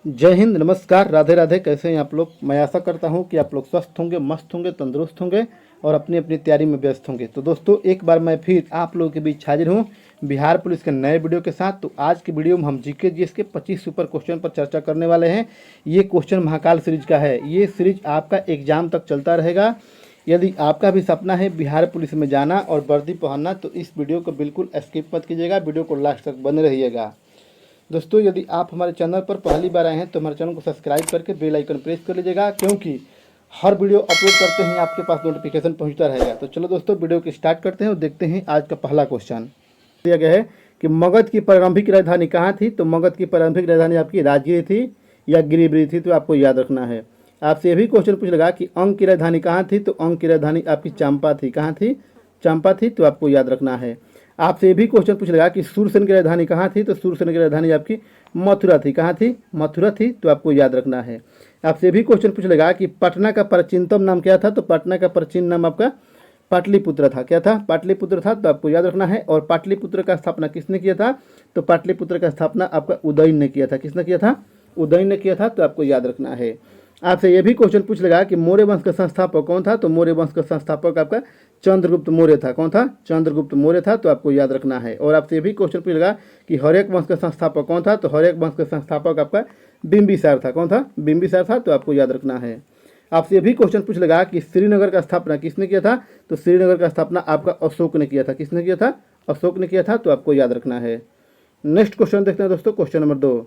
जय हिंद, नमस्कार, राधे राधे। कैसे हैं आप लोग? मैं आशा करता हूं कि आप लोग स्वस्थ होंगे, मस्त होंगे, तंदुरुस्त होंगे और अपनी अपनी तैयारी में व्यस्त होंगे। तो दोस्तों, एक बार मैं फिर आप लोगों के बीच हाजिर हूं बिहार पुलिस के नए वीडियो के साथ। तो आज की वीडियो में हम जीके जीएस के 25 सुपर क्वेश्चन पर चर्चा करने वाले हैं। ये क्वेश्चन महाकाल सीरीज का है। ये सीरीज आपका एग्जाम तक चलता रहेगा। यदि आपका भी सपना है बिहार पुलिस में जाना और वर्दी पहनना, तो इस वीडियो को बिल्कुल स्किप मत कीजिएगा, वीडियो को लास्ट तक बने रहिएगा। दोस्तों, यदि आप हमारे चैनल पर पहली बार आए हैं तो हमारे चैनल को सब्सक्राइब करके बेल आइकन प्रेस कर लीजिएगा, क्योंकि हर वीडियो अपलोड करते ही आपके पास नोटिफिकेशन पहुंचता रहेगा। तो चलो दोस्तों, वीडियो को स्टार्ट करते हैं और देखते हैं आज का पहला क्वेश्चन। दिया गया है कि मगध की प्रारंभिक राजधानी कहाँ थी। तो मगध की प्रारंभिक राजधानी आपकी राजगीर थी या गिरिब्री थी, तो आपको याद रखना है। आपसे ये भी क्वेश्चन पूछ लगा कि अंग की राजधानी कहाँ थी। तो अंग की राजधानी आपकी चंपा थी। कहाँ थी? चंपा थी, तो आपको याद रखना है। आपसे ये भी क्वेश्चन पूछ लगा कि सूरसेन की राजधानी कहाँ थी। तो सूरसेन की राजधानी आपकी मथुरा थी। कहाँ थी? मथुरा थी, तो आपको याद रखना है। आपसे ये भी क्वेश्चन पूछ लगा कि पटना का प्राचीनतम नाम क्या था। तो पटना का प्राचीन नाम आपका पाटलिपुत्र था। क्या था? पाटलिपुत्र था, तो आपको याद रखना है। और पाटलिपुत्र का स्थापना किसने किया था? तो पाटलिपुत्र का स्थापना आपका उदयन ने किया था। किसने किया था? उदयन ने किया था, तो आपको याद रखना है। आपसे ये भी क्वेश्चन पूछ लगा कि मौर्य वंश का संस्थापक कौन था। तो मौर्य वंश का संस्थापक आपका चंद्रगुप्त मौर्य था। कौन था? चंद्रगुप्त मौर्य था, तो आपको याद रखना है। और आपसे ये भी क्वेश्चन पूछ लगा कि हर्यक वंश का संस्थापक कौन था। तो हर्यक वंश का संस्थापक आपका बिंबिसार था। कौन था? बिंबिसार था, तो आपको याद रखना है। आपसे ये भी क्वेश्चन पूछ लगा कि श्रीनगर का स्थापना किसने किया था। तो श्रीनगर का स्थापना आपका अशोक ने किया था। किसने किया था? अशोक ने किया था, तो आपको याद रखना है। नेक्स्ट क्वेश्चन देखते हैं दोस्तों, क्वेश्चन नंबर 2।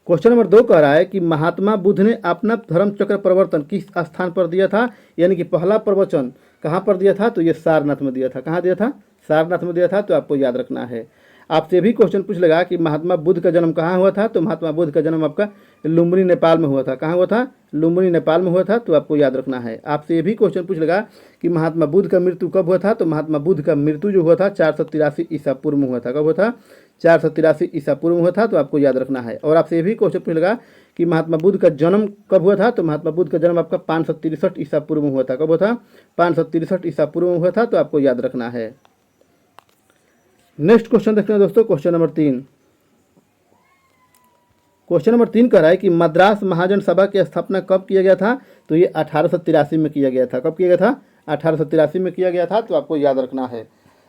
क्वेश्चन नंबर 2 कह रहा है कि महात्मा बुद्ध ने अपना धर्म चक्र प्रवर्तन किस स्थान पर दिया था। यानी कि पहला प्रवचन कहाँ पर दिया था। तो ये सारनाथ में दिया था। कहाँ दिया था? सारनाथ में दिया था, तो आपको याद रखना है। आपसे भी क्वेश्चन पूछ लगा कि महात्मा बुद्ध का जन्म कहाँ हुआ था। तो महात्मा बुद्ध का जन्म आपका लुम्बिनी नेपाल में हुआ था। कहाँ हुआ था? लुम्बिनी नेपाल में हुआ था, तो आपको याद रखना है। आपसे ये भी क्वेश्चन पूछ लगा कि महात्मा बुद्ध का मृत्यु कब हुआ था। तो महात्मा बुद्ध का मृत्यु जो हुआ था 483 ईसा पूर्व में हुआ था। कब हुआ था? 483 ईसा पूर्व में हुआ था, तो आपको याद रखना है। और आपसे ये भी क्वेश्चन पूछ लगा कि महात्मा बुद्ध का जन्म कब हुआ था। तो महात्मा बुद्ध का जन्म आपका 563 ईसा पूर्व में हुआ था। कब हुआ था? 563 ईसा पूर्व में हुआ था, तो आपको याद रखना है। नेक्स्ट क्वेश्चन देखते हैं दोस्तों, क्वेश्चन नंबर 3। क्वेश्चन नंबर 3 कह रहा है कि मद्रास महाजन सभा की स्थापना कब किया गया था। तो ये 1883 में किया गया था। कब किया गया था? 1883 में किया गया था, तो आपको याद रखना है।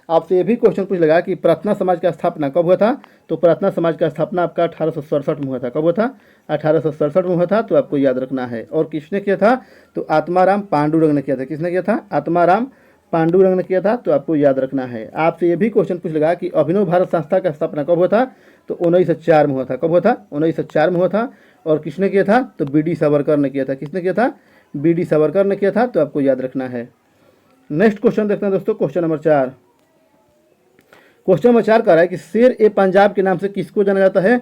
आपसे ये भी क्वेश्चन पूछ लगा कि प्रार्थना समाज का स्थापना कब हुआ था। तो प्रार्थना समाज का स्थापना आपका 1867 में हुआ था। कब हुआ था? 1867 में हुआ था, तो आपको याद रखना है। और किसने किया था? तो आत्माराम पांडुरंग ने किया था। किसने किया था? आत्माराम पांडुरंग ने किया था, तो आपको याद रखना है। आपसे ये भी क्वेश्चन पूछ लगा कि अभिनव भारत संस्था का स्थापना कब हुआ था। तो 1904 में हुआ था। कब हुआ था? 1904 में हुआ था। और किसने किया था? तो बी.डी. सावरकर ने किया था। किसने किया था? बी.डी. सावरकर ने किया था, तो आपको याद रखना है। नेक्स्ट क्वेश्चन देखते हैं दोस्तों, क्वेश्चन नंबर 4। क्वेश्चन नंबर 4 कह रहा है कि शेर ए पंजाब के नाम से किसको जाना जाता है।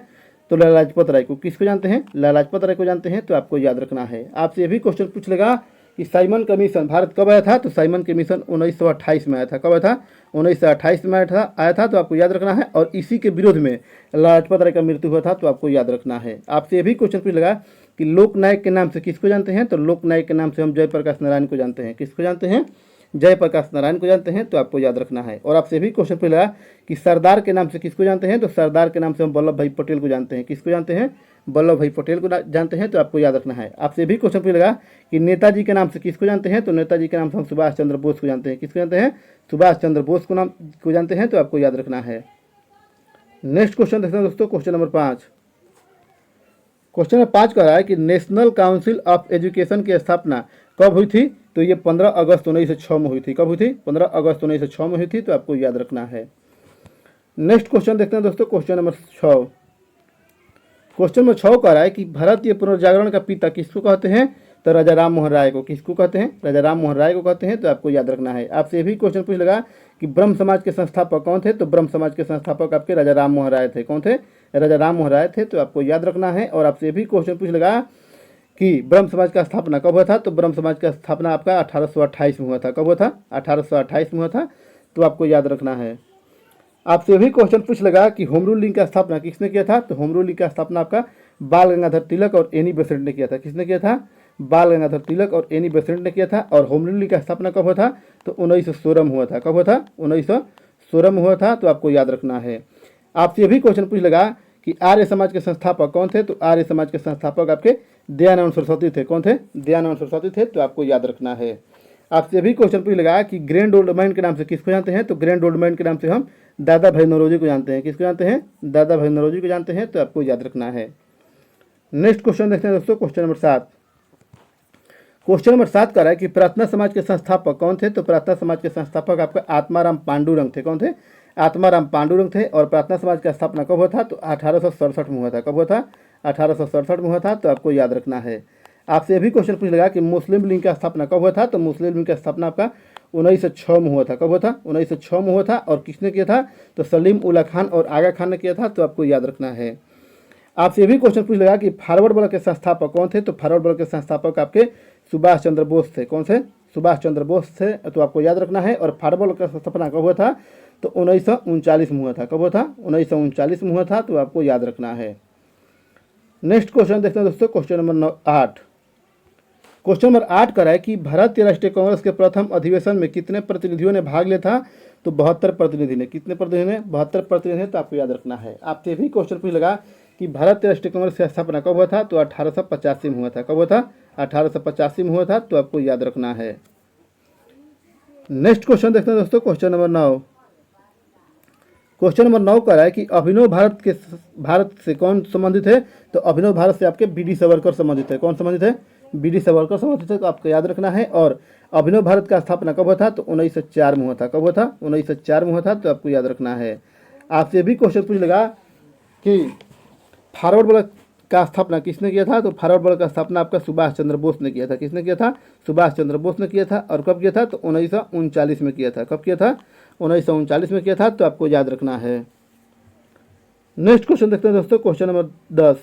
तो लाला लाजपत राय को। किसको जानते हैं? लाला लाजपत राय को जानते हैं, तो आपको याद रखना है। आपसे ये भी क्वेश्चन पूछ लेगा कि साइमन कमीशन भारत कब आया था। तो साइमन कमीशन 1928 में आया था। कब आया था? 1928 में आया था, तो आपको याद रखना है। और इसी के विरोध में लाला लाजपत राय का मृत्यु हुआ था, तो आपको याद रखना है। आपसे ये भी क्वेश्चन पूछ लगा कि लोकनायक के नाम से किसको जानते हैं। तो लोकनायक के नाम से हम जयप्रकाश नारायण को जानते हैं। किसको जानते हैं? जयप्रकाश नारायण को जानते हैं, तो आपको याद रखना है। और आपसे भी क्वेश्चन पूछ लगा कि सरदार के नाम से किसको जानते हैं। तो सरदार के नाम से हम वल्लभ भाई पटेल को जानते हैं। किसको जानते हैं? वल्लभ भाई पटेल को जानते हैं, तो आपको याद रखना है। आपसे भी क्वेश्चन पूछ लगा कि नेताजी के नाम से किसको जानते हैं। तो नेताजी के नाम से हम सुभाष चंद्र बोस को जानते हैं। किसको जानते हैं? सुभाष चंद्र बोस को नाम को जानते हैं, तो आपको याद रखना है। नेक्स्ट क्वेश्चन देखते हैं दोस्तों, क्वेश्चन नंबर 5। क्वेश्चन नंबर 5 कह रहा है कि नेशनल काउंसिल ऑफ एजुकेशन की स्थापना कब हुई थी। तो ये 15 अगस्त 1906 में हुई थी। कब हुई थी? 15 अगस्त 1906 में हुई थी, तो आपको याद रखना है। नेक्स्ट क्वेश्चन देखते हैं दोस्तों, क्वेश्चन नंबर 6। क्वेश्चन नंबर 6 कह रहा है कि भारतीय पुनर्जागरण का पिता किसको कहते हैं। तो राजा राम मोहन राय को। किसको कहते हैं? राजा राम मोहन राय को कहते हैं, तो आपको याद रखना है। आपसे ये भी क्वेश्चन पूछ लगा कि ब्रह्म समाज के संस्थापक कौन थे। तो ब्रह्म समाज के संस्थापक आपके राजा राम मोहन राय थे। कौन थे? राजा राम मोहन राय थे, तो आपको याद रखना है। और आपसे भी क्वेश्चन पूछ लगा कि ब्रह्म समाज का स्थापना कब हुआ था। तो ब्रह्म समाज का स्थापना आपका 1828 में हुआ था। कब हुआ था? 1828 में हुआ था, तो आपको याद रखना है। आपसे भी क्वेश्चन पूछ लगा कि होम रूल लीग का स्थापना किसने किया था। तो होम रूल लीग का स्थापना आपका बाल गंगाधर तिलक और एनी बेसेंट ने किया था। किसने किया था? बाल गंगाधर तिलक और एनी बेसेंट ने किया था। और होम रूल लीग का स्थापना कब हुआ था। तो 1916 में हुआ था। कब हुआ था? 1916 में हुआ था, तो आपको याद रखना है। आपसे भी क्वेश्चन पूछ लगा कि आर्य समाज के संस्थापक कौन थे, तो आर्य समाज के संस्थापक आपके दयानंद सरस्वती थे। कौन थे? दयानंद सरस्वती थे, तो आपको याद रखना है। आपसे भी क्वेश्चन पूछ लगा कि ग्रैंड ओल्ड मैन के नाम से किसको जानते हैं, तो ग्रैंड ओल्ड मैन के नाम से हम दादा भाई नौरोजी को जानते हैं। किसको जानते हैं? दादा भाई नौरोजी को जानते हैं, तो आपको याद रखना है। नेक्स्ट क्वेश्चन देखते हैं दोस्तों, क्वेश्चन नंबर 7। क्वेश्चन नंबर 7 कह रहा है कि प्रार्थना समाज के संस्थापक कौन थे, तो प्रार्थना समाज के संस्थापक आपका आत्माराम पांडुरंग थे। कौन थे? आत्माराम पांडुरंग थे। और प्रार्थना समाज का स्थापना कब हुआ था, तो 1867 में हुआ था। कब हुआ था? 1867 में हुआ था, तो आपको याद रखना है। आपसे भी क्वेश्चन पूछ लगा कि मुस्लिम लीग का स्थापना कब हुआ था, तो मुस्लिम लीग का स्थापना आपका 1906 में हुआ था। कब हुआ था? 1906 में हुआ था। और किसने किया था, तो सलीम उल्लाह खान और आगा खान ने किया था, तो आपको याद रखना है। आपसे भी क्वेश्चन पूछ लगा कि फॉरवर्ड ब्लॉक के संस्थापक कौन थे, तो फॉरवर्ड ब्लॉक के संस्थापक आपके सुभाष चंद्र बोस थे। कौन से? सुभाष चंद्र बोस थे, तो आपको याद रखना है। और फॉरवर्ड ब्लॉक का स्थापना कब हुआ था, तो 1939 में हुआ था। कब हुआ था? 1939 में हुआ था, तो आपको याद रखना है। नेक्स्ट क्वेश्चन देखते हैं दोस्तों, क्वेश्चन नंबर 8। क्वेश्चन नंबर 8 कर रहा है कि भारतीय राष्ट्रीय कांग्रेस के प्रथम अधिवेशन में कितने प्रतिनिधियों ने भाग लिया था, तो 72 प्रतिनिधि ने। कितने प्रतिनिधि ने? 72 प्रतिनिधि ने, तो आपको याद रखना है। आपसे भी क्वेश्चन पूछ लगा कि भारतीय राष्ट्रीय कांग्रेस की स्थापना कब हुआ था, तो 1885 में हुआ था। कब हुआ था? 1885 में हुआ था, तो आपको याद रखना है। नेक्स्ट क्वेश्चन देखते हैं दोस्तों, क्वेश्चन नंबर 9। क्वेश्चन नंबर 9 कह रहा है कि अभिनव भारत से कौन संबंधित है, तो अभिनव भारत से आपके बी डी सावरकर संबंधित है। कौन संबंधित है? बी डी सावरकर संबंधित है, तो आपको याद रखना है। और अभिनव भारत का स्थापना कब हुआ था, तो 1904 में हुआ था। कब हुआ था? 1904 में हुआ था, तो आपको याद रखना है। आपसे भी क्वेश्चन पूछ लगा कि फॉरवर्ड ब्लॉक का स्थापना किसने किया था, तो फॉरवर्ड ब्लॉक का स्थापना आपका सुभाष चंद्र बोस ने किया था। किसने किया था? सुभाष चंद्र बोस ने किया था। और कब किया था, तो 1939 में किया था। कब किया था? 1939 में किया था, तो आपको याद रखना है। नेक्स्ट क्वेश्चन देखते हैं दोस्तों, क्वेश्चन नंबर 10।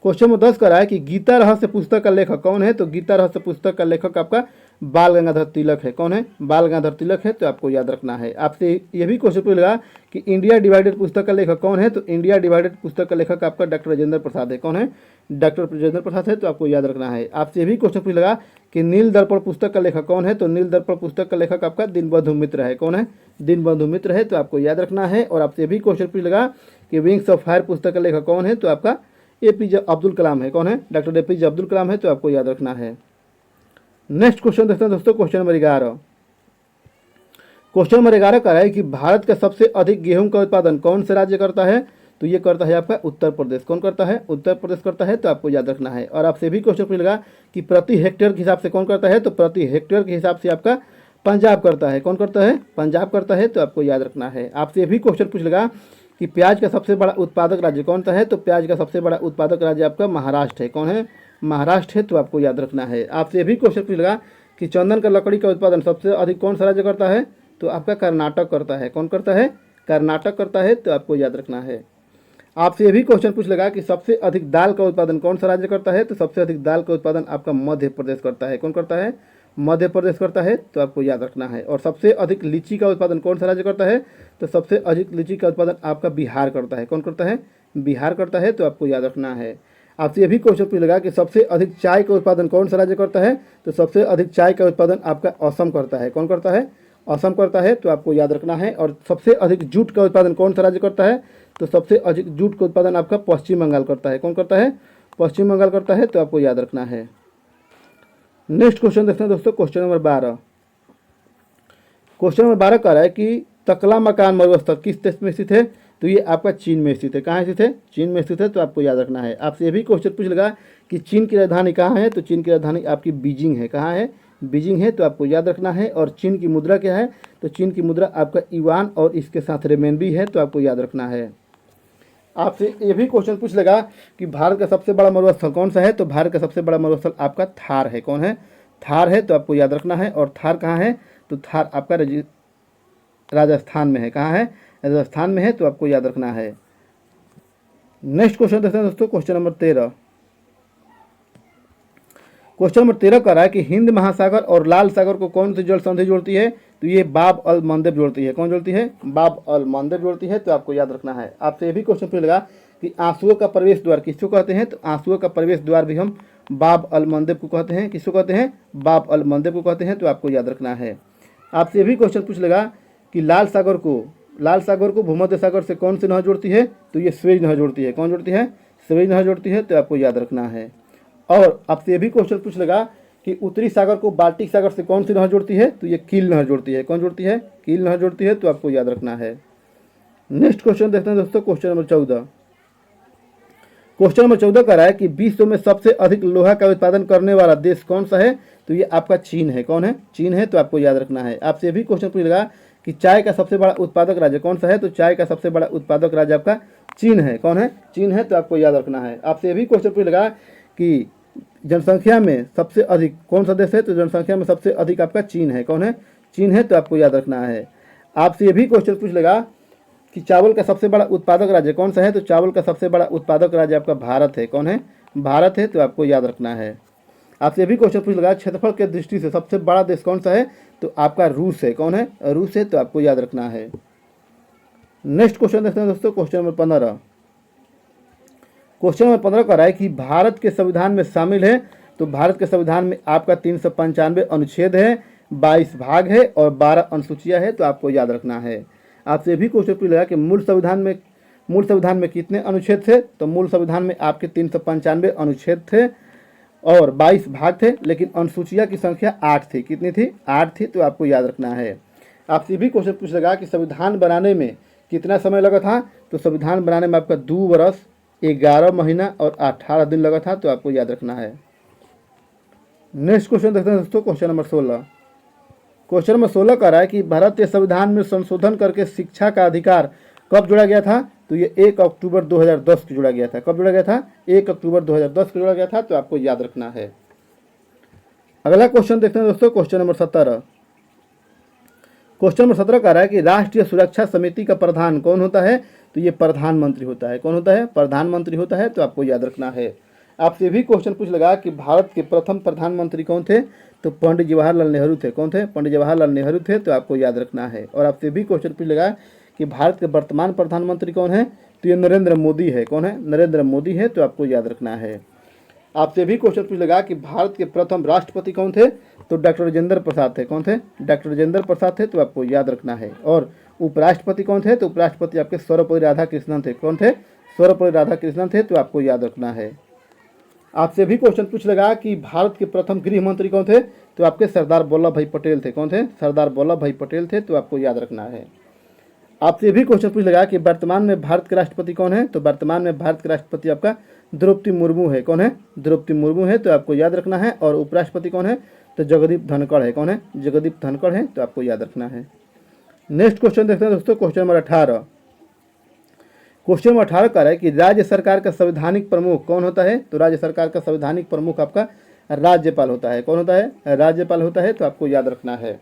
क्वेश्चन नंबर 10 कर रहा है कि गीता रहस्य पुस्तक का लेखक कौन है, तो गीता रहस्य पुस्तक का लेखक आपका बाल गंगाधर तिलक है। कौन है? बाल गंगाधर तिलक है, तो आपको याद रखना है। आपसे ये भी क्वेश्चन पूछ लगा कि इंडिया डिवाइडेड पुस्तक का लेखक कौन है, तो इंडिया डिवाइडेड पुस्तक का लेखक आपका डॉक्टर राजेंद्र प्रसाद है। कौन है? डॉक्टर राजेंद्र प्रसाद है, तो आपको याद रखना है। आपसे ये भी क्वेश्चन पूछ लगा कि नील दर्पण पुस्तक का लेखक कौन है, तो नील दर्पण पुस्तक का लेखक आपका दीनबंधु मित्र है। कौन है? दीनबंधु मित्र है, तो आपको याद रखना है। और आपसे भी क्वेश्चन पूछ लगा कि विंग्स ऑफ फायर पुस्तक का लेखक कौन है, तो आपका एपीजे अब्दुल कलाम है। कौन है? डॉक्टर एपीजे अब्दुल कलाम है, तो आपको याद रखना है। नेक्स्ट क्वेश्चन देखते हैं दोस्तों, क्वेश्चन नंबर 11। क्वेश्चन नंबर 11 का है कि भारत का सबसे अधिक गेहूं का उत्पादन कौन से राज्य करता है, तो ये करता है आपका उत्तर प्रदेश। कौन करता है? उत्तर प्रदेश करता है, तो आपको याद रखना है। और आपसे भी क्वेश्चन पूछ लगा कि प्रति हेक्टेयर के हिसाब से कौन करता है, तो प्रति हेक्टेयर के हिसाब से आपका पंजाब करता है। कौन करता है? पंजाब करता है, तो आपको याद रखना है। आपसे भी क्वेश्चन पूछ लगा कि प्याज का सबसे बड़ा उत्पादक राज्य कौन सा है, तो प्याज का सबसे बड़ा उत्पादक राज्य आपका महाराष्ट्र है। कौन है? महाराष्ट्र है, तो आपको याद रखना है। आपसे भी क्वेश्चन पूछ लगा कि चंदन का लकड़ी का उत्पादन सबसे अधिक कौन सा राज्य करता है, तो आपका कर्नाटक करता है। कौन करता है? कर्नाटक करता है, तो आपको याद रखना है। आपसे भी क्वेश्चन पूछ लगा कि सबसे अधिक दाल का उत्पादन कौन सा राज्य करता है, तो सबसे अधिक दाल का उत्पादन आपका मध्य प्रदेश करता है। कौन करता है? मध्य प्रदेश करता है, तो आपको याद रखना है। और सबसे अधिक लीची का उत्पादन कौन सा राज्य करता है, तो सबसे अधिक लीची का उत्पादन आपका बिहार करता है। कौन करता है? बिहार करता है, तो आपको याद रखना है। आपसे ये भी क्वेश्चन पूछ लगा कि सबसे अधिक चाय का उत्पादन कौन सा राज्य करता है, तो सबसे अधिक चाय का उत्पादन आपका असम करता है। कौन करता है? असम करता है, तो आपको याद रखना है। और सबसे अधिक जूट का उत्पादन कौन सा राज्य करता है, तो सबसे अधिक जूट का उत्पादन आपका पश्चिम बंगाल करता है। कौन करता है? पश्चिम बंगाल करता है, तो आपको याद रखना है। नेक्स्ट क्वेश्चन देखते हैं दोस्तों, क्वेश्चन नंबर 12। क्वेश्चन नंबर 12 कह रहा है कि तकला मकान मरुस्थल किस देश में स्थित है, तो ये आपका चीन में स्थित है। कहाँ स्थित है? चीन में स्थित है, तो आपको याद रखना है। आपसे ये भी क्वेश्चन पूछ लगा कि चीन की राजधानी कहाँ है, तो चीन की राजधानी आपकी बीजिंग है। कहाँ है? बीजिंग है, तो आपको याद रखना है। और चीन की मुद्रा क्या है, तो चीन की मुद्रा आपका युआन और इसके साथ रेमेनबी है, तो आपको याद रखना है। आपसे ये भी क्वेश्चन पूछ लगा कि भारत का सबसे बड़ा मरुस्थल कौन सा है, तो भारत का सबसे बड़ा मरुस्थल आपका थार है। कौन है? थार है, तो आपको याद रखना है। और थार कहाँ है, तो थार आपका राजस्थान में है। कहाँ है? राजस्थान में है, तो आपको याद रखना है। नेक्स्ट क्वेश्चन देखते हैं दोस्तों, क्वेश्चन नंबर 13। क्वेश्चन नंबर 13 कह रहा है कि हिंद महासागर और लाल सागर को कौन सी जल संधि जोड़ती है, तो ये बाब अल मंदेब जोड़ती है। कौन जोड़ती है? बाब अल मंदेब जोड़ती है, तो आपको याद रखना है। आपसे ये भी क्वेश्चन पूछ लगा कि आंसुओं का प्रवेश द्वार किसको कहते हैं, तो आंसुओं का प्रवेश द्वार भी हम बाब अल मंदेब को कहते हैं। किसको कहते हैं? बाब अल मंदेब को कहते हैं, तो आपको याद रखना है। आपसे ये भी क्वेश्चन पूछ लगा कि लाल सागर को लाल सागर को भूमध्य सागर से कौन सी नहर जोड़ती है? तो ये स्वेज नहर जोड़ती है। कौन जोड़ती है? स्वेज नहर जोड़ती है, तो आपको याद रखना है। और आपसे ये भी क्वेश्चन पूछ लेगा कि उत्तरी सागर को बाल्टिक सागर से कौन सी नहर जोड़ती है? तो ये कील नहर जोड़ती है। कौन जोड़ती है? कील नहर जोड़ती है, तो आपको याद रखना है। नेक्स्ट क्वेश्चन देखते हैं दोस्तों, क्वेश्चन नंबर 14। क्वेश्चन नंबर 14 कह रहा है कि विश्व में सबसे अधिक लोहा का उत्पादन करने वाला देश कौन सा है? तो ये आपका चीन है। कौन है? चीन है, तो आपको याद रखना है। आपसे भी क्वेश्चन पूछ लेगा कि चाय का सबसे बड़ा उत्पादक राज्य कौन सा है? तो चाय का सबसे बड़ा उत्पादक राज्य आपका चीन है। कौन है? चीन है, तो आपको याद रखना है। आपसे भी क्वेश्चन पूछ लेगा कि जनसंख्या में सबसे अधिक कौन सा देश है? तो जनसंख्या में सबसे अधिक आपका चीन है। कौन है? चीन है, तो आपको याद रखना है। आपसे ये भी क्वेश्चन पूछ लेगा कि चावल का सबसे बड़ा उत्पादक राज्य कौन सा है? तो चावल का सबसे बड़ा उत्पादक राज्य आपका भारत है। कौन है? भारत है, तो आपको याद रखना है। आपसे ये भी क्वेश्चन पूछ लगा क्षेत्रफल के दृष्टि से सबसे बड़ा देश कौन सा है? तो आपका रूस है। कौन है? रूस है, तो आपको याद रखना है। नेक्स्ट क्वेश्चन देखते हैं दोस्तों, क्वेश्चन नंबर 15। क्वेश्चन नंबर 15 कह रहा है कि भारत के संविधान में शामिल है। तो भारत के संविधान में आपका 395 अनुच्छेद है, 22 भाग है और 12 अनुसूचियां है, तो आपको याद रखना है। आपसे भी क्वेश्चन पूछ लगा कि मूल संविधान में कितने अनुच्छेद थे? तो मूल संविधान में आपके 395 अनुच्छेद थे और 22 भाग थे, लेकिन अनुसूचियां की संख्या 8 थी। कितनी थी? 8 थी, तो आपको याद रखना है। आपसे भी क्वेश्चन पूछ लगा कि संविधान बनाने में कितना समय लगा था? तो संविधान बनाने में आपका 2 वर्ष 11 महीना और 18 दिन लगा था, तो आपको याद रखना है। नेक्स्ट क्वेश्चन देखते हैं दोस्तों, क्वेश्चन नंबर 16। क्वेश्चन नंबर 16 कह रहा है कि भारतीय संविधान में संशोधन करके शिक्षा का अधिकार कब जोड़ा गया था? तो ये 1 अक्टूबर 2010 को जोड़ा गया था। कब जोड़ा गया था? 1 अक्टूबर 2010 को जोड़ा गया था, तो आपको याद रखना है। अगला क्वेश्चन देखते हैं दोस्तों, क्वेश्चन नंबर 17। क्वेश्चन नंबर 17 कह रहा है कि राष्ट्रीय सुरक्षा समिति का प्रधान कौन होता है? तो ये प्रधानमंत्री होता है। कौन होता है? प्रधानमंत्री होता है, तो आपको याद रखना है। आपसे भी क्वेश्चन पूछ लगा कि भारत के प्रथम प्रधानमंत्री कौन थे? तो पंडित जवाहरलाल नेहरू थे। कौन थे? पंडित जवाहरलाल नेहरू थे, तो आपको याद रखना है। और आपसे भी क्वेश्चन पूछ लगा कि भारत के वर्तमान प्रधानमंत्री कौन है? तो ये नरेंद्र मोदी है। कौन है? नरेंद्र मोदी है, तो आपको याद रखना है। आपसे भी क्वेश्चन पूछ लगा कि भारत के प्रथम राष्ट्रपति कौन थे? तो डॉक्टर राजेंद्र प्रसाद थे। कौन थे? डॉक्टर राजेंद्र प्रसाद थे, तो आपको याद रखना है। और उपराष्ट्रपति कौन थे? तो उपराष्ट्रपति आपके सर्वपल्ली राधाकृष्णन थे। कौन थे? सर्वपल्ली राधाकृष्णन थे, तो आपको याद रखना है। आपसे भी क्वेश्चन पूछ लगा कि भारत के प्रथम गृह मंत्री कौन थे? तो आपके सरदार वल्लभ भाई पटेल थे। कौन थे? सरदार वल्लभ भाई पटेल थे, तो आपको याद रखना है। आपसे भी क्वेश्चन पूछ लगा कि वर्तमान में भारत के राष्ट्रपति कौन है? तो वर्तमान में भारत के राष्ट्रपति आपका द्रौपदी मुर्मू है। कौन है? द्रौपदी मुर्मू है, तो आपको याद रखना है। और उपराष्ट्रपति कौन है? तो जगदीप धनखड़ है। कौन है? जगदीप धनखड़ है, तो आपको याद रखना है। नेक्स्ट क्वेश्चन देखते हैं दोस्तों, क्वेश्चन नंबर 18। क्वेश्चन नंबर 18 कह रहा है कि राज्य सरकार का संवैधानिक प्रमुख कौन होता है? तो राज्य सरकार का संवैधानिक प्रमुख आपका राज्यपाल होता है। कौन होता है? राज्यपाल होता है, तो आपको याद रखना है।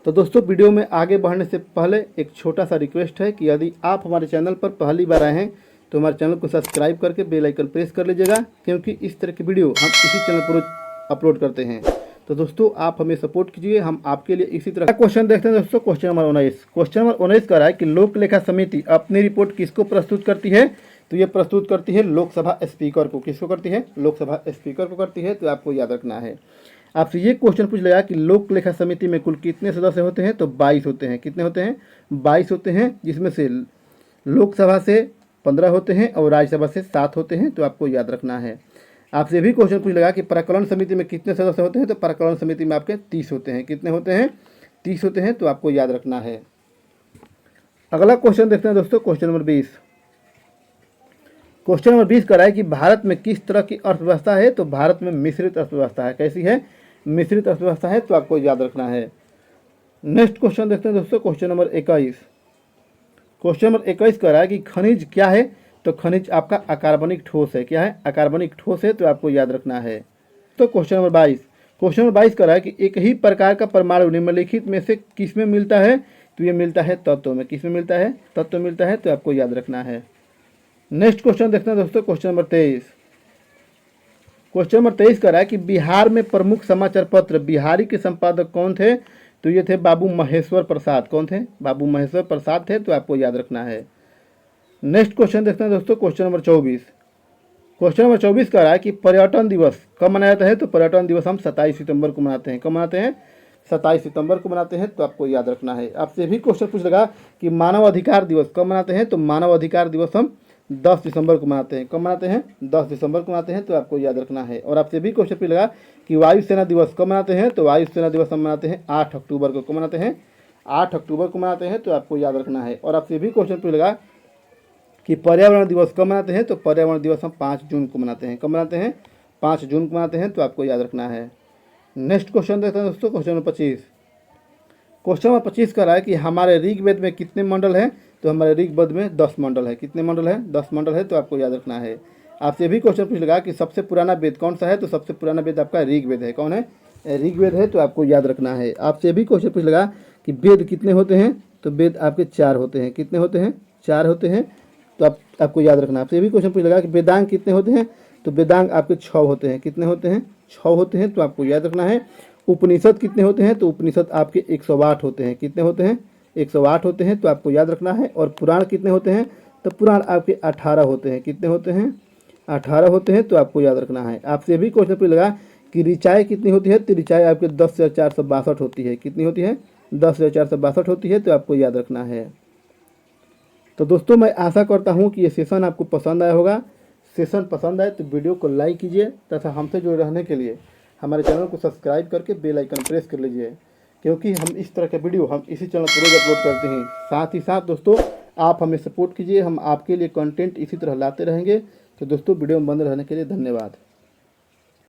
तो दोस्तों, वीडियो में आगे बढ़ने से पहले एक छोटा सा रिक्वेस्ट है कि यदि आप हमारे चैनल पर पहली बार आए हैं तो हमारे चैनल को सब्सक्राइब करके बेल आइकन प्रेस कर लीजिएगा, क्योंकि इस तरह की वीडियो हम इसी चैनल पर अपलोड करते हैं। तो दोस्तों, आप हमें सपोर्ट कीजिए, हम आपके लिए इसी तरह क्वेश्चन देखते हैं दोस्तों। Question number 19। क्वेश्चन नंबर 19 कह रहा है कि लोक लेखा समिति अपनी रिपोर्ट किसको प्रस्तुत करती है? तो ये प्रस्तुत करती है लोकसभा स्पीकर को। किसको करती है? लोकसभा स्पीकर को करती है, तो आपको याद रखना है। आपसे ये क्वेश्चन पूछ लेगा कि लोक लेखा समिति में कुल कितने सदस्य होते हैं? तो 22 होते हैं। कितने होते हैं? 22 होते हैं, जिसमें से लोकसभा से 15 होते हैं और राज्यसभा से 7 होते हैं, तो आपको याद रखना है। आपसे भी क्वेश्चन पूछ लगा कि प्राक्कलन समिति में कितने सदस्य होते हैं? तो प्राक्कलन समिति में आपके 30 होते हैं। कितने होते हैं? 30 होते हैं, तो आपको याद रखना है। अगला क्वेश्चन देखते हैं दोस्तों, क्वेश्चन नंबर 20। क्वेश्चन नंबर 20 कह रहा है कि भारत में किस तरह की अर्थव्यवस्था है? तो भारत में मिश्रित अर्थव्यवस्था है। कैसी है? मिश्रित अर्थव्यवस्था है, तो आपको याद रखना है। नेक्स्ट क्वेश्चन देखते हैं दोस्तों, क्वेश्चन नंबर 21। क्वेश्चन नंबर 21 कह रहा है कि खनिज क्या है? तो खनिज आपका अकार्बनिक ठोस है। क्या है? अकार्बनिक ठोस है, तो आपको याद रखना है। तो क्वेश्चन नंबर 22। क्वेश्चन नंबर 22 कह रहा है कि एक ही प्रकार का परमाणु निम्नलिखित में से किस में मिलता है? तो ये मिलता है तत्व में। किस में मिलता है? तत्व मिलता है, तो आपको याद रखना है। नेक्स्ट क्वेश्चन देखते हैं दोस्तों, क्वेश्चन नंबर 23। क्वेश्चन नंबर 23 कह रहा है कि बिहार में प्रमुख समाचार पत्र बिहारी के संपादक कौन थे? तो ये थे बाबू महेश्वर प्रसाद। कौन थे? बाबू महेश्वर प्रसाद थे, तो आपको याद रखना है। नेक्स्ट क्वेश्चन देखते हैं दोस्तों, क्वेश्चन नंबर 24। क्वेश्चन नंबर 24 कह रहा है कि पर्यटन दिवस कब मनाया जाता है? तो पर्यटन दिवस हम 27 सितंबर को मनाते हैं। कब मनाते हैं? 27 सितंबर को मनाते हैं, तो आपको याद रखना है। आपसे भी क्वेश्चन पूछ लगा कि मानव अधिकार दिवस कब मनाते हैं, तो मानव अधिकार दिवस हम 10 दिसंबर को मनाते हैं। कब मनाते हैं? 10 दिसंबर को मनाते हैं, तो आपको याद रखना है। और आपसे भी क्वेश्चन पूछ लगा कि वायुसेना दिवस कब मनाते हैं, तो वायुसेना दिवस हम मनाते हैं 8 अक्टूबर को। कब मनाते हैं? 8 अक्टूबर को मनाते हैं, तो आपको याद रखना है। और आपसे भी क्वेश्चन पूछ लगा कि पर्यावरण दिवस कब मनाते हैं, तो पर्यावरण दिवस हम 5 जून को मनाते हैं। कब मनाते हैं? 5 जून को मनाते हैं, तो आपको याद रखना है। नेक्स्ट क्वेश्चन देखते हैं दोस्तों, क्वेश्चन नंबर 25। क्वेश्चन नंबर 25 कह रहा है कि हमारे ऋग्वेद में कितने मंडल हैं, तो हमारे ऋग्वेद में 10 मंडल है। कितने मंडल है? 10 मंडल है, तो आपको याद रखना है। आपसे भी क्वेश्चन पूछ लगा कि सबसे पुराना वेद कौन सा है, तो सबसे पुराना वेद आपका ऋग्वेद है। कौन है? ऋग्वेद है, तो आपको याद रखना है। आपसे भी क्वेश्चन पूछ लगा कि वेद कितने होते हैं, तो वेद आपके 4 होते हैं। कितने होते हैं? 4 होते हैं, तो आपको याद रखना है। आपसे भी क्वेश्चन पूछ लगा कि वेदांग कितने होते हैं, तो वेदांग आपके 6 होते हैं। कितने होते हैं? 6 होते हैं, तो आपको याद रखना है। उपनिषद कितने होते हैं, तो उपनिषद आपके 108 होते हैं। कितने होते हैं? 108 होते हैं, तो आपको याद रखना है। और पुराण कितने होते हैं, तो पुराण आपके 18 होते हैं। कितने होते हैं? 18 होते हैं, तो आपको याद रखना है। आपसे भी क्वेश्चन पूछ लगा कि ऋचाएँ कितनी होती है, तो ऋचाएँ आपके 10,462 होती है। कितनी होती है? 10,462 होती है, तो आपको याद रखना है। तो दोस्तों मैं आशा करता हूँ कि ये सेशन आपको पसंद आया होगा। सेशन पसंद आए तो वीडियो को लाइक कीजिए तथा हमसे जुड़े रहने के लिए हमारे चैनल को सब्सक्राइब करके बेल आइकन प्रेस कर लीजिए, क्योंकि हम इस तरह के वीडियो हम इसी चैनल पर रोज अपलोड करते हैं। साथ ही साथ दोस्तों आप हमें सपोर्ट कीजिए, हम आपके लिए कंटेंट इसी तरह लाते रहेंगे। तो दोस्तों वीडियो में बंद रहने के लिए धन्यवाद।